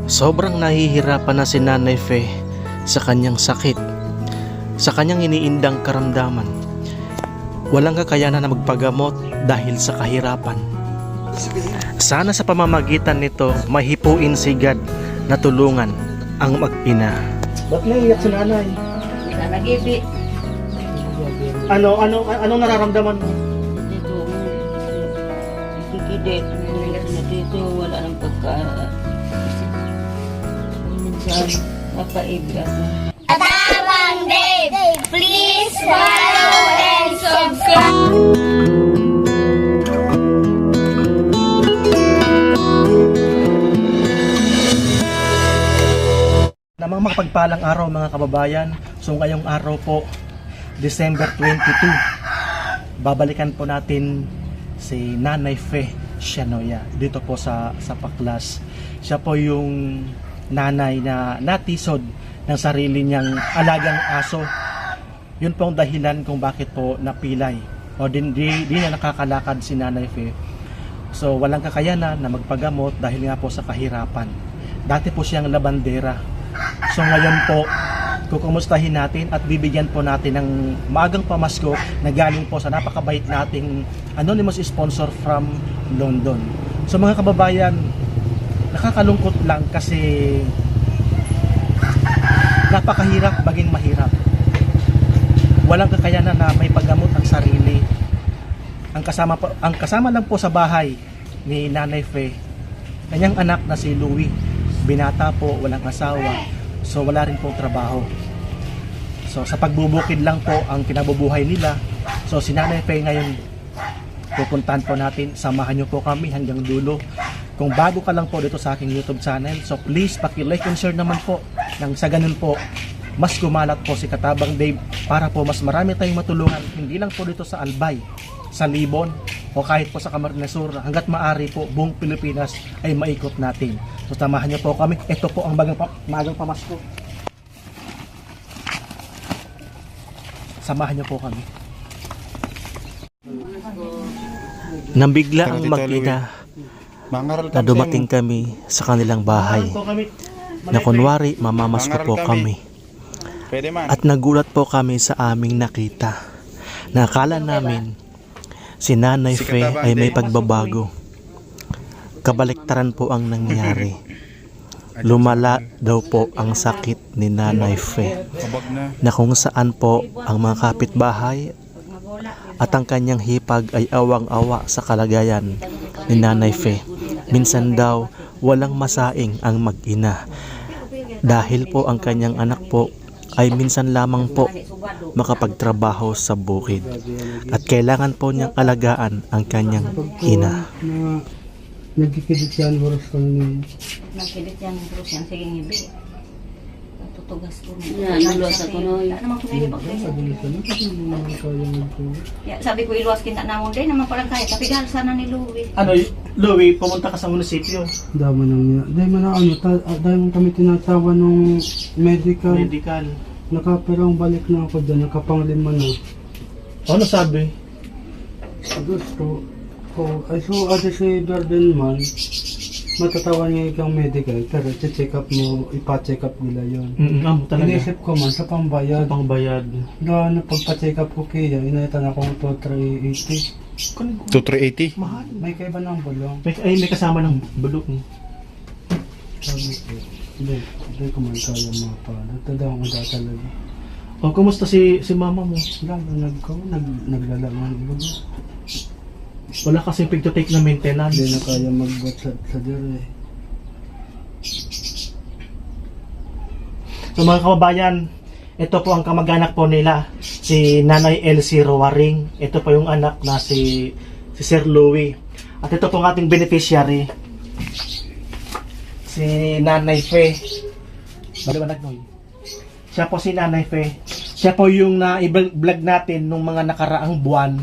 Sobrang nahihirapan na si Nanay Fe sa kanyang sakit, sa kanyang iniindang karamdaman. Walang kakayanan na magpagamot dahil sa kahirapan. Sana sa pamamagitan nito mahipuin si God na tulungan ang mag-ina. Ba't naiiyak si nanay? Nanagibi. Anong nararamdaman mo? Dito, ikikidit. Dito, wala nang pagka... Minsan, napaibig ako. Tabang Dave, please follow and subscribe. Namang makapagpalang araw mga kababayan. So ngayong araw po, December 22, babalikan po natin si Nanay Fe Shanoya dito po sa Paklas. Siya po yung nanay na natisod ng sarili niyang alagang aso. Yun po ang dahilan kung bakit po napilay o di na nakakalakad si Nanay Fe. So walang kakayanan na magpagamot dahil nga po sa kahirapan. Dati po siyang labandera. So ngayon po, kukumustahin natin at bibigyan po natin ng maagang pamasko na galing po sa napakabait nating anonymous sponsor from London. So mga kababayan, nakakalungkot lang kasi napakahirap maging mahirap. Walang kakayanan na may paggamot ang sarili. Ang kasama lang po sa bahay ni Nanay Fe, kanyang anak na si Louie. Binata po, walang asawa, so wala rin pong trabaho. So sa pagbubukid lang po ang kinabubuhay nila. So si Nanay Fe ngayon, pupuntahan po natin, samahan nyo po kami hanggang dulo. Kung bago ka lang po dito sa aking YouTube channel, so please paki-like and share naman po. Nang sa ganun po, mas kumalat po si Katabang Dave para po mas marami tayong matulungan, hindi lang po dito sa Albay, sa Libon, o kahit po sa Camarines Sur, hanggat maaari po buong Pilipinas ay maikot natin. So samahan niyo po kami. Ito po ang magang pamasko. Samahan niyo po kami. Nang bigla ang mag-ina na dumating kami sa kanilang bahay, na kunwari mamamasko po kami. At nagulat po kami sa aming nakita. Nakala namin si Nanay Fe ay may pagbabago. Kabaliktaran po ang nangyari. Lumala daw po ang sakit ni Nanay Fe, na kung saan po ang mga kapitbahay at ang kanyang hipag ay awang-awa sa kalagayan ni Nanay Fe. Minsan daw walang masaing ang mag-ina dahil po ang kanyang anak po ay minsan lamang po makapagtrabaho sa bukid at kailangan po niyang alagaan ang kanyang ina. Nagkikidit yan, oras ka na Nagkidit yan, bro. Yan, sige ngibi. Tutugas ko na. Yan, iluwas ako noy. Naman ko na ibag kayo. Kaya Sabi ko iluwas kita na mo din naman parang kaya. Tapi dahil sana ni Louie. Louie, pumunta ka sa munisipyo. dama nang yan. Dahil man dahil man kami tinatawa nung medical. Nakaperang balik na ako dyan, nakapanglima na. Ano sabi? Gusto ko, ay so ate si Jordan man, matatawa niya ikang medical, pero check up mo, ipa-check up nila yun. Inisip ko man sa pambayad. Doon na pagpa-check up ko kaya, inaitan akong 2,380. 2,380? Mahal. May kaiba ng bulong. May kasama ng bulok. Sabi ko, hindi ko man kaya mga pala. Tanda ko da talaga. O, kumusta si mama mo? Naglalaman iba. Wala kasing pig-to-take na maintenance. Hindi na kaya mag-buat sa dire. So mga kababayan, ito po ang kamag-anak po nila, si Nanay Elsie Rowaring. Ito po yung anak na si Sir Louie. At ito po ang ating beneficiary, si Nanay Fe. Baliwanag mo. Siya po si Nanay Fe. Siya po yung na-vlog natin nung mga nakaraang buwan.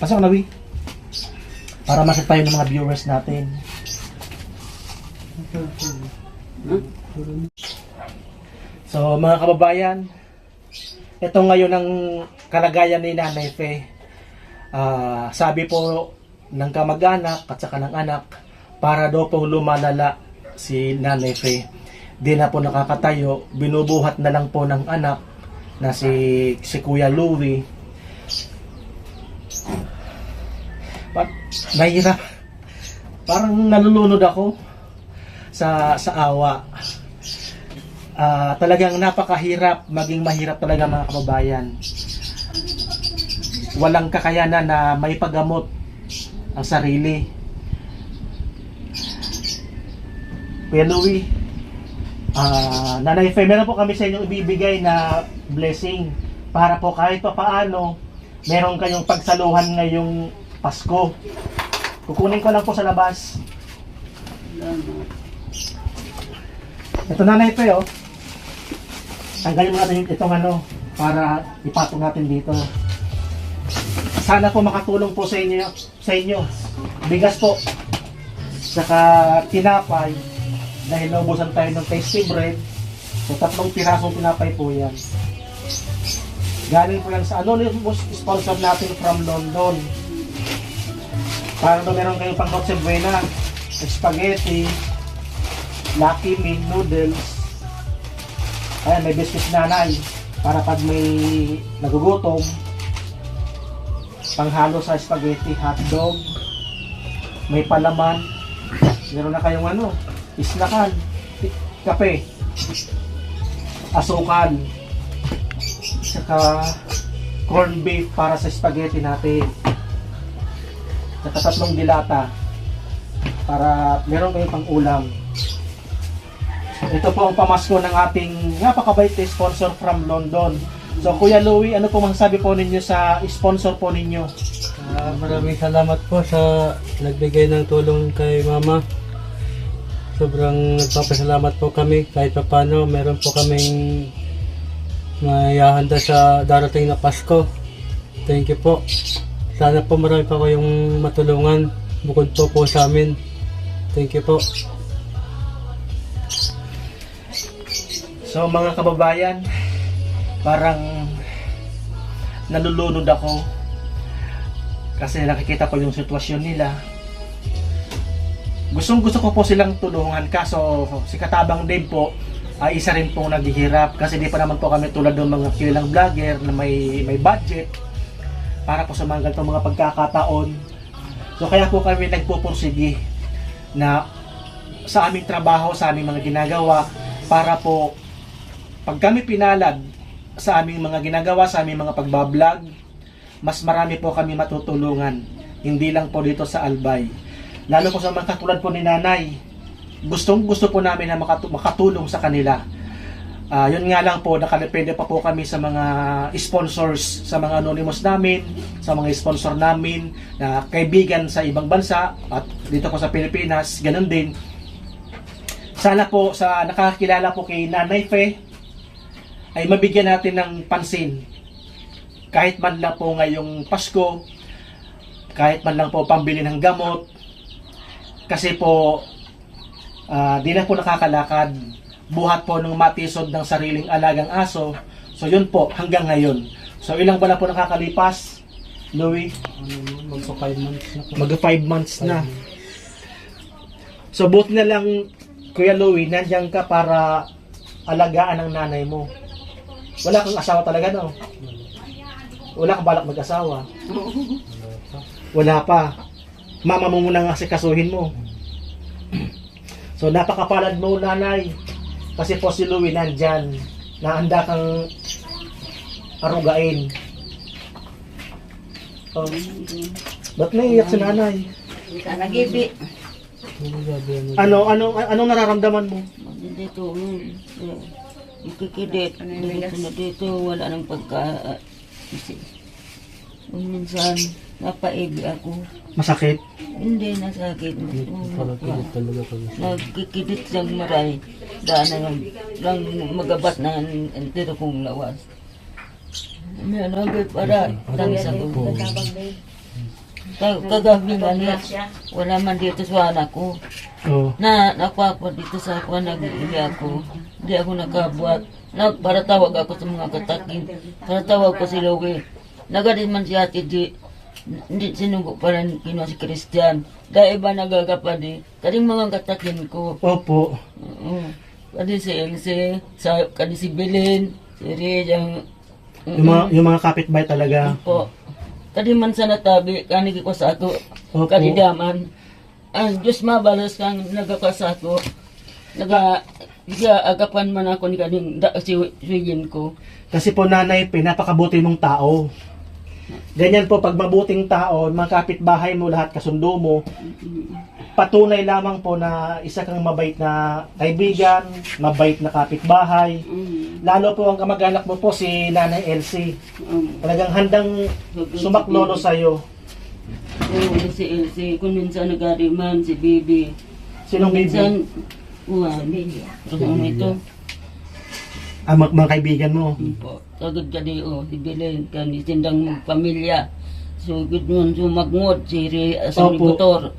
Pasok na, Wi. Para makita tayo ng mga viewers natin. So mga kababayan, ito ngayon ang kalagayan ni Nanay Fe. Sabi po ng kamag-anak at saka ng anak, para daw pong lumalala si Nanay Fe. Di na po nakakatayo, binubuhat na lang po ng anak na si Kuya Louie. Nahirap. Parang nalulunod ako sa awa. Talagang napakahirap, maging mahirap talaga mga kababayan. Walang kakayanan na may paggamot ang sarili. Kuya Louie, Nanay Fe, meron po kami sa inyong ibibigay na blessing para po kahit pa paano meron kayong pagsaluhan ngayong Pasko. Kukunin ko lang po sa labas. Ito Nanay Fe, oh. Tanggalin mo natin itong para ipatong natin dito. Sana po makatulong po sa inyo. Bigas po. Saka tinapay. Dahil naubusan tayo ng tasty bread. So 3 pirasong tinapay po yan. Galing po yan sa sponsor natin from London. Para meron kayong pang Noche Buena, spaghetti, Lucky Me noodles. Ayan, may biscuits Nanay para pag may nagugutom, panghalo sa spaghetti, hotdog, may palaman, meron na kayong islakan, kape, asukal, saka corned beef para sa spaghetti natin, saka 3 dilata para meron kayong pang ulam. Ito po ang pamasko ng ating napakabait na sponsor from London. So Kuya Louie, ano po masasabi po ninyo sa sponsor po ninyo? Maraming salamat po sa nagbigay ng tulong kay Mama. Sobrang nagpapasalamat po kami kahit pa paano meron po kaming mayahanda sa darating na Pasko. Thank you po. Sana po marami pa kayong matulungan bukod po sa amin. Thank you po. So mga kababayan, parang nalulunod ako kasi nakikita ko yung sitwasyon nila. Gusto ko po silang tulungan, kaso si Katabang Dave po ay isa rin pong naghihirap kasi di pa naman po kami tulad ng mga kilalang vlogger na may budget para po sa mga ganitong mga pagkakataon. So kaya po kami nagpupursige na sa aming trabaho, sa aming mga ginagawa para po pag kami pinalad sa aming mga ginagawa, sa aming mga pagbablog, mas marami po kami matutulungan. Hindi lang po dito sa Albay. Lalo po sa mga katulad po ni Nanay. Gusto po namin na makatulong sa kanila. Yun nga lang po, nakadepende pa po kami sa mga sponsors, sa mga anonymous namin, sa mga sponsor namin, na kaibigan sa ibang bansa, at dito po sa Pilipinas, ganun din. Sana po sa nakakilala po kay Nanay Fe, ay mabigyan natin ng pansin kahit man lang po ngayong Pasko, kahit man lang po pambili ng gamot, kasi po di na po nakakalakad, buhat po ng matisod ng sariling alagang aso. So yun po hanggang ngayon. So ilang buwan na po nakakalipas, Louie? Magpa 5 months na po. Mag 5 months na. So buti na lang Kuya Louie, nandiyan ka para alagaan ang nanay mo. Wala kang asawa talaga, no? Wala kang balak mag-asawa? Wala pa. Mama mo muna nga sikasuhin mo. So napakapalad mo, Nanay. Kasi po si Louie nandyan. Nahanda kang arugain. Ba't naiiyak si Nanay? Hindi ka nag-ibi. Anong nararamdaman mo? Dito, ikikidit. Dito na dito, wala nang pagka... minsan, napaibi ako. Masakit? Hindi, nasakit. Nagkikidit lang maray. Daan na magabat na dito kong lawas. May nagay para tangis ako. Kagabi nga niya, wala man dito sa anak ko. Oo. Nakuha dito sa ako, nag-iili ako. Hindi ako nakabuhat. Para tawag ako sa mga katakin. Para tawag ko si Louie. Nagadin man si Ate G. Hindi sinugo pa rin kinuha si Christian. Dahil iba nagagapadi. Karing mga katakin ko. Opo. Oo. Kadi si Elsie, kadi si Belen, si Reg, ang... Yung mga kapitbahay talaga. Po. Kadi man sa natabi, kanigi ko sa ako. Opo. Kadi daman. Ang Diyos mabalas kang nagaka sa ako. Agapan man ako ni kaning siwigin ko. Kasi po nanay, pinapakabuti mong tao. Ganyan po, pag mabuting tao, mga kapitbahay mo, lahat kasundo mo, patunay lamang po na isa kang mabait na kaibigan, mabait na kapitbahay. Lalo po ang kamag-anak mo po, si Nanay Elsie. Talagang handang sumaklolo sa'yo. Oo, si Elsie. Kung minsan nagariman, si Bibi. Sinong baby? Minsan, ito. Mga kaibigan mo. Po. Kagad kadi si Belen, kani tindang pamilya. So, good nun, so magngod, si asang Opo. motor.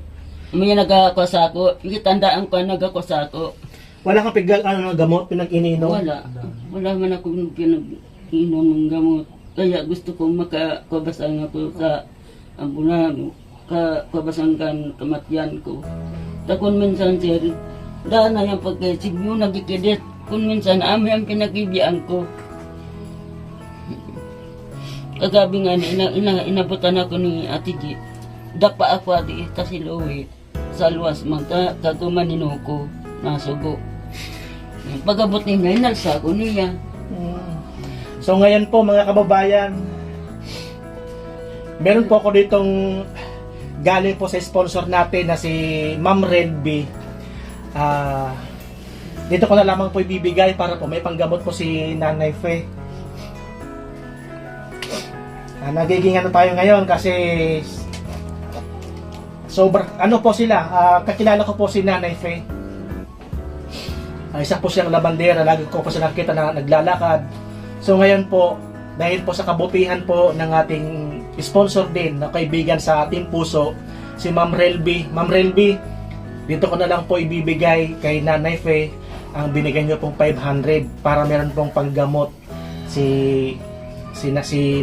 May nagakos ako, ikitandaan ko nagakos ako. Wala kang gamot, pinag-ininom? Wala man ako pinag-inom ng gamot. Kaya gusto ko makababasan ako sa ambulan, kababasan kan kamatyan ko. Takon minsan, sir, daan na yung pagkaisig mo, nagkikidit. Kung minsan, ang pinag-ibiyaan ko. Kagabi nga, inabutan ako ni Ate G. Dapa ako ati, kasi Louie, sa luwas, kagumaninuko ko, nasugo. Pagabot niya, inalsa ko niya. So ngayon po mga kababayan, meron po ako ditong galing po sa sponsor natin na si Ma'am Relby. Dito ko na lamang po ibibigay para po may panggamot po si Nanay Fe. Nagiging ano tayo ngayon kasi ano po sila, kakilala ko po si Nanay Fe. Isa po siyang labandera, lagi ko po siya nakita na naglalakad. So ngayon po, dahil po sa kabutihan po ng ating sponsor din na kaibigan sa ating puso, si Ma'am Relby. Ma'am Relby, dito ko na lang po ibibigay kay Nanay Fe ang binigay niyo pong 500 para meron pong panggamot si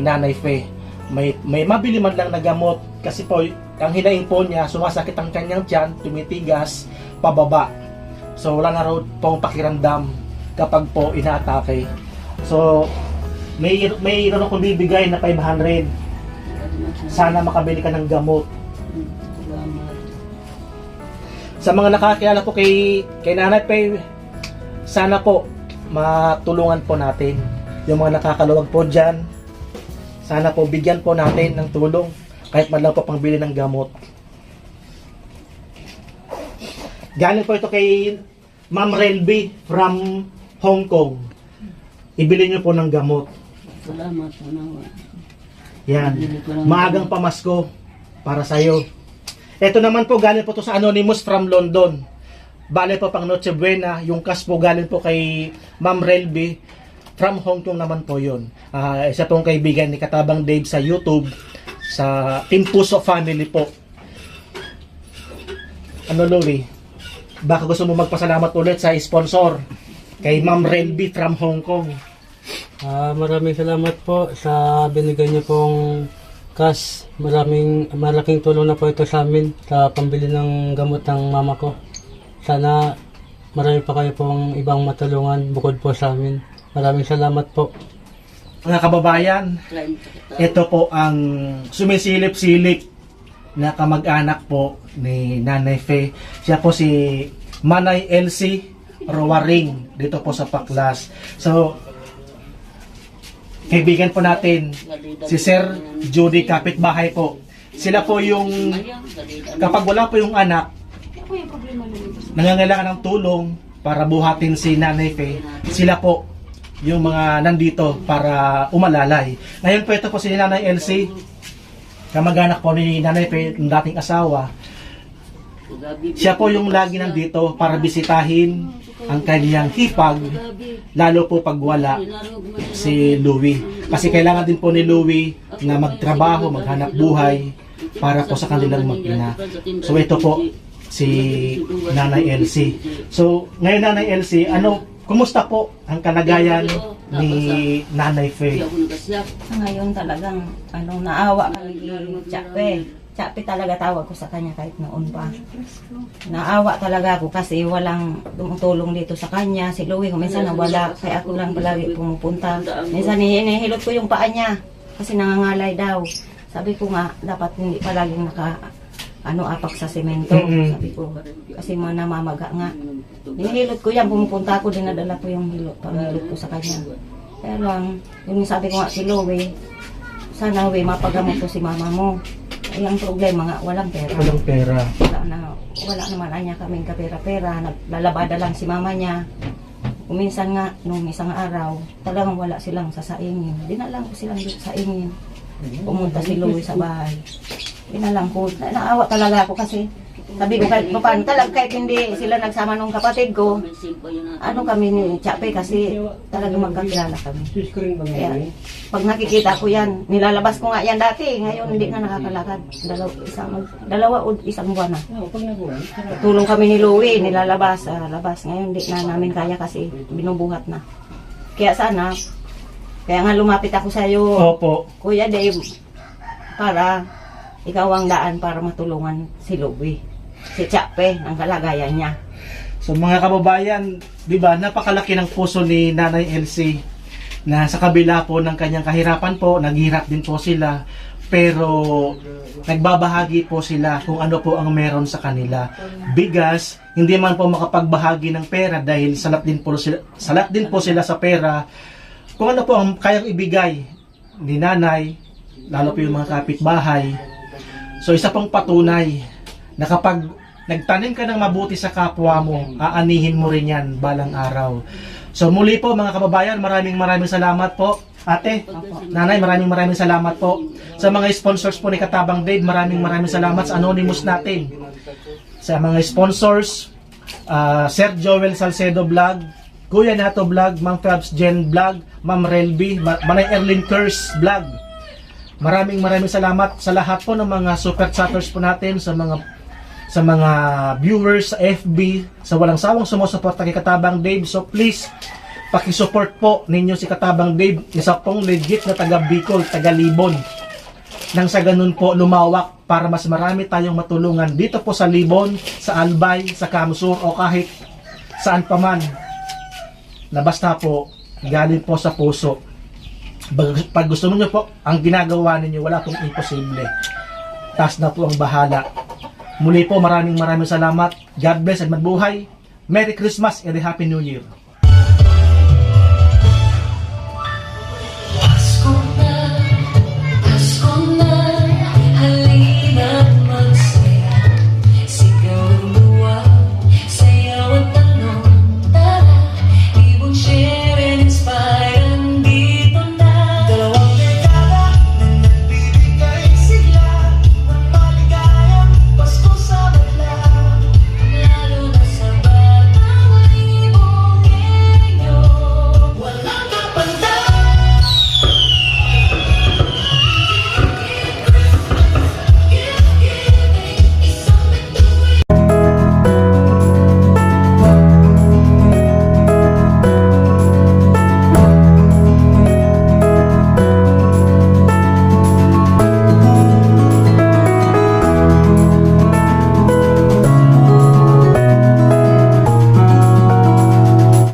Nanay Fe. May mabili man lang na gamot kasi po ang hinaing po niya, sumasakit ang kanyang tiyan, tumitigas pababa. So wala na raw pong pakiramdam kapag po inaatake. So may ako bibigay na 500. Sana makabili ka ng gamot. Sa mga nakakilala po kay Nanay Fe, sana po matulungan po natin yung mga nakakaluwag po dyan. Sana po bigyan po natin ng tulong kahit man lang po pangbili ng gamot. Galing po ito kay Ma'am Relby from Hong Kong. Ibili niyo po ng gamot. Salamat, salamat. Yan. Maagang pamasko para sa'yo. Ito naman po galing po to sa Anonymous from London. Bale po pang Noche Buena. Yung cash po galing po kay Ma'am Relby from Hong Kong naman po yun. Isa pong kaibigan ni Katabang Dave sa YouTube, sa Team Puso Family po. Ano, Louie? Baka gusto mo magpasalamat ulit sa sponsor kay Ma'am Relby from Hong Kong. Maraming salamat po sa binigay niyo pong cash. Malaking tulong na po ito sa amin sa pambili ng gamot ng mama ko. Sana marami pa kayo pong ibang matulungan bukod po sa amin. Maraming salamat po. Mga kababayan, ito po ang sumisilip-silip na kamag-anak po ni Nanay Fe. Siya po si Manay Elsie Rowaring dito po sa Paklas. So, kaibigan po natin si Sir Judy kapitbahay po. Sila po yung kapag wala po yung anak, nangangailangan ng tulong para buhatin si Nanay Fe, sila po yung mga nandito para umalalay. Ngayon po ito po si Nanay Elsie, kamag-anak po ni Nanay Fe, ng dating asawa. Siya po yung lagi nandito para bisitahin ang kanyang hipag, lalo po pag wala si Louie. Kasi kailangan din po ni Louie na magtrabaho, maghanap buhay para po sa kanilang mag-ina. So ito po si Nanay Elsie. So ngayon Nanay Elsie, kumusta po ang kalagayan ni Nanay Hindi Faye. ako nagkasyak. Ngayon talagang naawa kami ni Chape. Chape talaga tawag ko sa kanya kahit noon pa. Naawa talaga ako kasi walang tumutulong dito sa kanya. Si Louie kung minsan nawala kaya ako lang palagi pumupunta. Minsan hinihilot ko yung paa niya kasi nangangalay daw. Sabi ko nga dapat hindi palaging apak sa semento. Sabi ko kasi namamaga nga. Hinihilot ko yan, pumupunta ako, dinadala ko yung panghilot ko sa kanya. Kaya lang, yung sabi ko nga si Louie, sana mapagamot ko si mama mo. Ay, ang problema nga, walang pera. Walang pera. Wala naman anya kaming kapera-pera. Naglalabada lang si mama niya. Kuminsan nga, nung isang araw, talagang wala silang sasaingin. Dinalang ko silang dito sa ingin. Pumunta si Louie sa bahay. Dinalang ko. Naawa talaga ako kasi sabi ko kahit paano talaga kahit hindi sila nagsama nung kapatid ko, ano kami ni Chape kasi talagang magkakilala kami. Kaya pag nakikita ko yan, nilalabas ko nga yan dati, ngayon hindi na nakakalakad. Dalawa o isang buwan na. Tulong kami ni Louie, nilalabas, labas. Ngayon hindi na namin kaya kasi binubuhat na. Kaya sana, kaya nga lumapit ako sa iyo, Opo. Kuya Dave, para ikaw ang daan para matulungan si Louie. Si Chape, ang kalagayan niya. So mga kababayan, di ba, napakalaki ng puso ni Nanay Elsie na sa kabila po ng kanyang kahirapan po, naghirap din po sila, pero nagbabahagi po sila kung ano po ang meron sa kanila. Bigas, hindi man po makapagbahagi ng pera dahil salat din po sila sa pera. Kung ano po ang kayang ibigay ni Nanay, lalo po yung mga kapitbahay. So isa pong patunay na kapag nagtanim ka ng mabuti sa kapwa mo, aanihin mo rin yan balang araw. So muli po mga kababayan, maraming salamat po. Ate, Nanay, maraming salamat po. Sa mga sponsors po ni Katabang Dave, maraming salamat sa Anonymous natin. Sa mga sponsors, Sir Joel Salcedo Vlog, Kuya Nato Vlog, Ma'am Fabs Jen Vlog, Ma'am Relby, Manay Erlyn Curse Vlog. Maraming salamat sa lahat po ng mga super chatters po natin, sa mga viewers sa FB, sa walang sawang sumusuporta kay Katabang Dave. So please, pakisupport po ninyo si Katabang Dave, isa pong legit na taga Bicol, taga Libon. Nang sa ganun po lumawak para mas marami tayong matulungan dito po sa Libon, sa Albay, sa Kamsur o kahit saan pa man. Na basta po galing po sa puso. Pag gusto niyo po ang ginagawa ninyo, wala pong imposible. Taas na po ang bahala. Muli po maraming salamat. God bless at mabuhay. Merry Christmas and a Happy New Year.